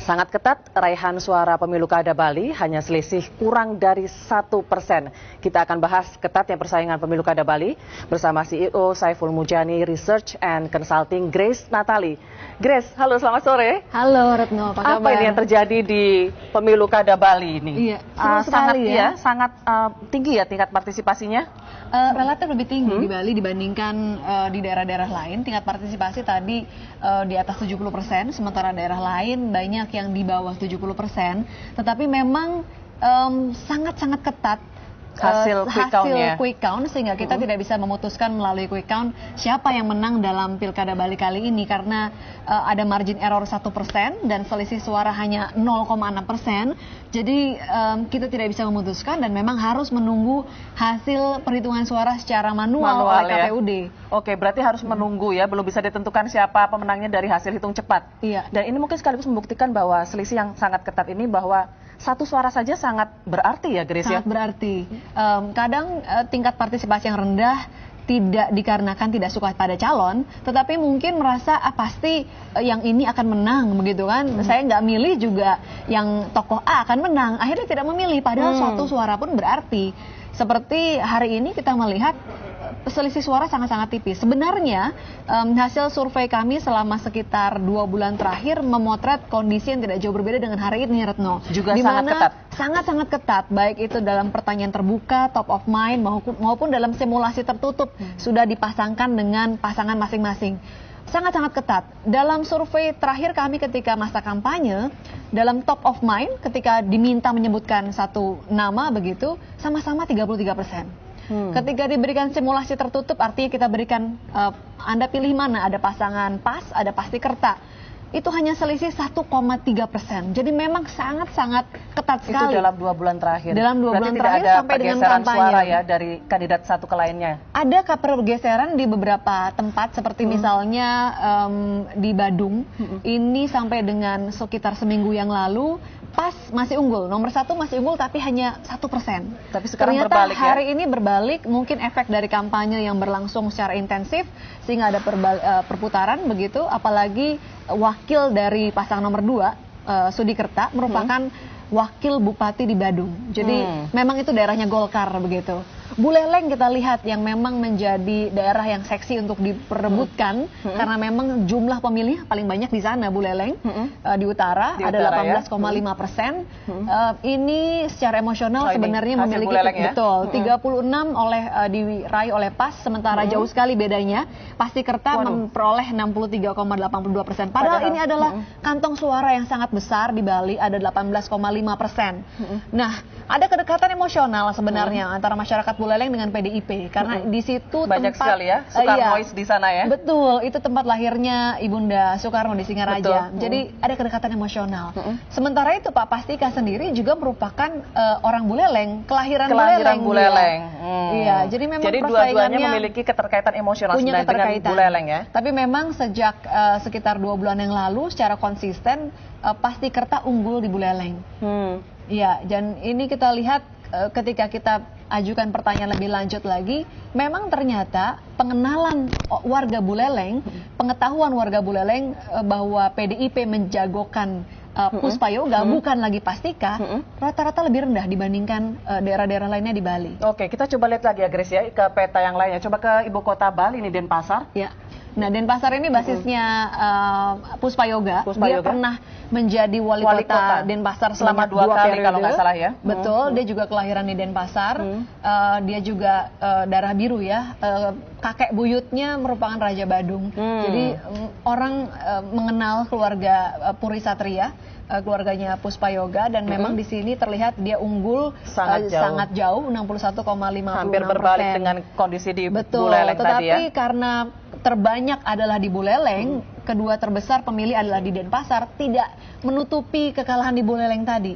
Sangat ketat, raihan suara pemilu kada Bali hanya selisih kurang dari 1%. Kita akan bahas ketatnya persaingan pemilu kada Bali bersama CEO Saiful Mujani Research and Consulting Grace Natali. Grace, halo, selamat sore. Halo Retno, apa kabar? Apa ini yang terjadi di pemilu kada Bali ini? Iya, seru sekali ya. Sangat tinggi ya tingkat partisipasinya? Relatif lebih tinggi di Bali dibandingkan di daerah-daerah lain. Tingkat partisipasi tadi di atas 70%, sementara daerah lain banyak yang di bawah 70%. Tetapi memang sangat-sangat ketat hasil quick count sehingga kita tidak bisa memutuskan melalui quick count siapa yang menang dalam Pilkada Bali kali ini karena ada margin error 1% dan selisih suara hanya 0,6%. Jadi kita tidak bisa memutuskan dan memang harus menunggu hasil perhitungan suara secara manual oleh KPUD. Ya? Oke, berarti harus menunggu ya, belum bisa ditentukan siapa pemenangnya dari hasil hitung cepat. Iya. Dan ini mungkin sekaligus membuktikan bahwa selisih yang sangat ketat ini bahwa satu suara saja sangat berarti ya, Grace? Sangat berarti. Kadang tingkat partisipasi yang rendah tidak dikarenakan tidak suka pada calon, tetapi mungkin merasa pasti yang ini akan menang begitu kan. Saya nggak milih juga yang tokoh A akan menang, akhirnya tidak memilih padahal suatu suara pun berarti. Seperti hari ini kita melihat selisih suara sangat-sangat tipis. Sebenarnya hasil survei kami selama sekitar 2 bulan terakhir memotret kondisi yang tidak jauh berbeda dengan hari ini, Retno. Juga sangat ketat. Sangat-sangat ketat, baik itu dalam pertanyaan terbuka, top of mind, maupun dalam simulasi tertutup sudah dipasangkan dengan pasangan masing-masing. Sangat-sangat ketat. Dalam survei terakhir kami ketika masa kampanye, dalam top of mind ketika diminta menyebutkan satu nama begitu, sama-sama 33%. Ketika diberikan simulasi tertutup, artinya kita berikan Anda pilih mana, ada pasangan pas, ada pasti kerta. Itu hanya selisih 1,3%. Jadi memang sangat-sangat ketat sekali. Itu dalam 2 bulan terakhir. Dalam 2 bulan terakhir sampai dengan kampanye. Suara ya dari kandidat satu ke lainnya. Ada pergeseran di beberapa tempat seperti misalnya di Badung. Ini sampai dengan sekitar seminggu yang lalu pas masih unggul, nomor 1 masih unggul tapi hanya 1%. Tapi sekarang ternyata berbalik ya? Hari ini berbalik, mungkin efek dari kampanye yang berlangsung secara intensif sehingga ada perputaran begitu, apalagi wakil dari pasangan nomor 2, Sudi Kerta merupakan wakil bupati di Badung. Jadi memang itu daerahnya Golkar begitu. Buleleng kita lihat yang memang menjadi daerah yang seksi untuk diperebutkan karena memang jumlah pemilih paling banyak di sana Buleleng di utara ada 18,5%. Ini secara emosional sebenarnya memiliki betul 36 diraih oleh PAS, sementara jauh sekali bedanya Pasti Kerta memperoleh 63,82%. Padahal ini adalah kantong suara yang sangat besar di Bali, ada 18,5%. Nah, ada kedekatan emosional sebenarnya antara masyarakat Buleleng dengan PDIP karena di situ banyak tempat sekali ya Soekarnois di sana ya. Betul, itu tempat lahirnya Ibunda Soekarno di Singaraja. Jadi ada kedekatan emosional. Sementara itu Pak Pastika sendiri juga merupakan orang Buleleng, kelahiran Buleleng. Iya, jadi memang dua-duanya memiliki keterkaitan emosional dengan Buleleng ya. Tapi memang sejak sekitar 2 bulan yang lalu secara konsisten Pasti Kerta unggul di Buleleng. Iya, dan ini kita lihat ketika kita ajukan pertanyaan lebih lanjut lagi, memang ternyata pengenalan warga Buleleng, pengetahuan warga Buleleng bahwa PDIP menjagokan Puspa Yoga bukan lagi Pastika, rata-rata lebih rendah dibandingkan daerah-daerah lainnya di Bali. Oke, kita coba lihat lagi ya Grace ya ke peta yang lainnya. Coba ke ibu kota Bali ini, Denpasar. Ya. Nah, Denpasar ini basisnya Puspa Yoga. Dia pernah menjadi wali kota Denpasar selama 2 kali periode. kalau nggak salah ya. Betul, dia juga kelahiran di Denpasar. Dia juga darah biru ya. Kakek buyutnya merupakan Raja Badung. Jadi orang mengenal keluarga Puri Satria, keluarganya Puspa Yoga, dan memang di sini terlihat dia unggul sangat jauh 61,56%. Hampir berbalik dengan kondisi di Buleleng tadi ya. Tetapi karena terbanyak adalah di Buleleng, kedua terbesar pemilih adalah di Denpasar, tidak menutupi kekalahan di Buleleng tadi,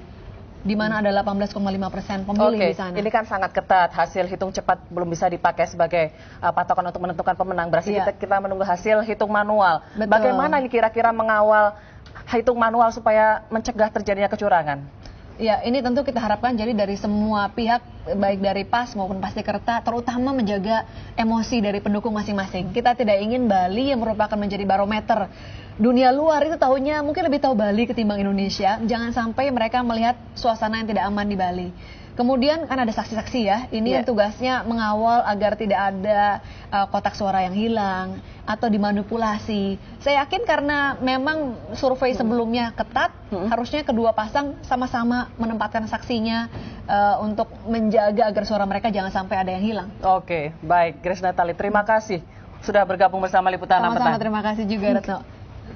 di mana ada 18,5% pemilih di sana. Ini kan sangat ketat, hasil hitung cepat belum bisa dipakai sebagai patokan untuk menentukan pemenang. Berarti kita menunggu hasil hitung manual. Bagaimana ini kira-kira mengawal hitung manual supaya mencegah terjadinya kecurangan? Ya, ini tentu kita harapkan jadi dari semua pihak, baik dari PAS maupun Pastikerta, terutama menjaga emosi dari pendukung masing-masing. Kita tidak ingin Bali yang merupakan menjadi barometer dunia luar itu tahunya mungkin lebih tahu Bali ketimbang Indonesia. Jangan sampai mereka melihat suasana yang tidak aman di Bali. Kemudian kan ada saksi-saksi ya, ini yang tugasnya mengawal agar tidak ada kotak suara yang hilang atau dimanipulasi. Saya yakin karena memang survei sebelumnya ketat, harusnya kedua pasang sama-sama menempatkan saksinya untuk menjaga agar suara mereka jangan sampai ada yang hilang. Oke, baik. Grace Natali, terima kasih sudah bergabung bersama Liputan 6 Petang. Sama-sama, terima kasih juga Retno.